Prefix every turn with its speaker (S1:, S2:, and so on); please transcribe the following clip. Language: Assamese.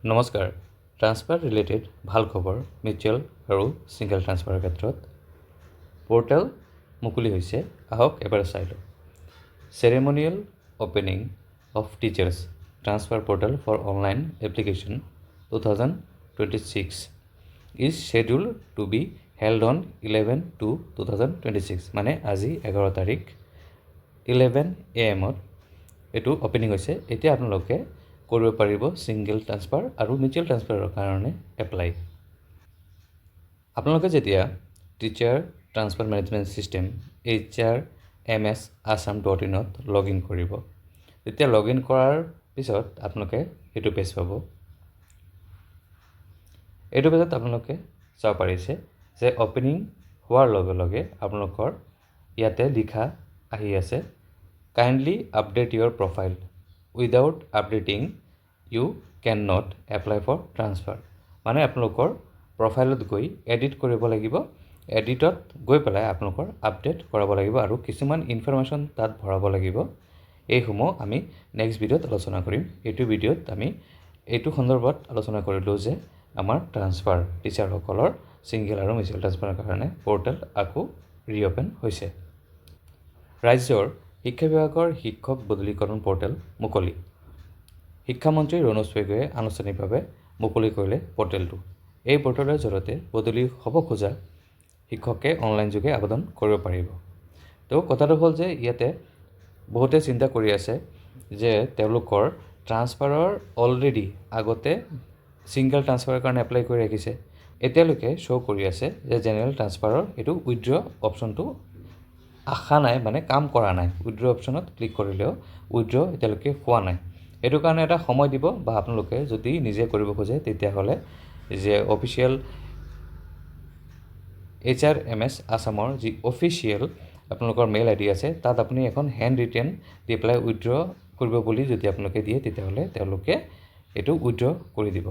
S1: নমস্কাৰ ট্ৰান্সফাৰ ৰিলেটেড ভাল খবৰ মিউচুৱেল আৰু ছিংগল ট্ৰান্সফাৰৰ ক্ষেত্ৰত পৰ্টেল মুকলি হৈছে আহক এবাৰ চাই লওঁ ceremonial opening of teachers transfer portal for online application 2026 is scheduled to be held on 11/2/2026 মানে আজি 11 তাৰিখ 11 AM এইটো অপেনিং হৈছে এতিয়া আপোনালোকে কৰিব পাৰিব সিঙ্গেল ট্ৰান্সফাৰ আৰু মিউচুৱেল ট্ৰান্সফাৰৰ কাৰণে এপ্লাই আপোনালোকে যেতিয়া teacher transfer management system HRMS assam.in ত লগইন কৰিব তেতিয়া লগইন কৰাৰ পিছত আপোনালোকে এইটো পেজ পাব এইটো পেজত আপোনালোকে চাব পাৰিছে যে অপেনিং হোৱাৰ লগে লগে আপোনালোকৰ ইয়াতে লিখা আহি আছে kindly update your profile without updating you can not apply for transfer মানে আপোনালোকৰ প্ৰফাইলত গৈ এডিট কৰিব লাগিব এডিটত গৈ পেলাই আপোনালোকৰ আপডেট কৰাব লাগিব আৰু কিছুমান ইনফৰমেশ্যন তাত ভৰাব লাগিব এইসমূহ আমি নেক্সট ভিডিঅ'ত আলোচনা কৰিম এইটো ভিডিঅ'ত আমি এইটো সন্দৰ্ভত আলোচনা কৰিলোঁ যে আমাৰ ট্ৰান্সফাৰ টিচাৰসকলৰ সিঙ্গেল আৰু মিউচুৱেল ট্ৰান্সফাৰৰ কাৰণে পৰ্টেল আকৌ ৰিঅপেন হৈছে ৰাজ্যৰ শিক্ষা বিভাগৰ শিক্ষক বদলীকৰণ পৰ্টেল মুকলি শিক্ষামন্ত্ৰী ৰণোজ পেগুৱে আনুষ্ঠানিকভাৱে মুকলি কৰিলে পৰ্টেলটো এই পৰ্টেলৰ জৰিয়তে বদলি হ'ব খোজা শিক্ষকে অনলাইন যোগে আবেদন কৰিব পাৰিব তো কথাটো হ'ল যে ইয়াতে বহুতে চিন্তা কৰি আছে যে তেওঁলোকৰ ট্ৰান্সফাৰৰ অলৰেডি আগতে সিঙ্গেল ট্ৰান্সফাৰৰ কাৰণে এপ্লাই কৰি ৰাখিছে এতিয়ালৈকে শ্ব' কৰি আছে যে জেনেৰেল ট্ৰান্সফাৰৰ এইটো উইথড্ৰ অপশ্যনটো আশা নাই মানে কাম কৰা নাই উইথড্ৰ অপশ্যনত ক্লিক কৰিলেও উইথড্ৰ এতিয়ালৈকে হোৱা নাই এইটো কাৰণে এটা সময় দিব বা আপোনালোকে যদি নিজে কৰিব খোজে তেতিয়াহ'লে যে অফিচিয়েল HRMS আসামৰ যি অফিচিয়েল আপোনালোকৰ মেইল আইডি আছে তাত আপুনি এখন হেণ্ড ৰিটেন দি পেলাই উইথড্ৰ কৰিব বুলি যদি আপোনালোকে দিয়ে তেতিয়াহ'লে তেওঁলোকে এইটো উইথড্ৰ কৰি দিব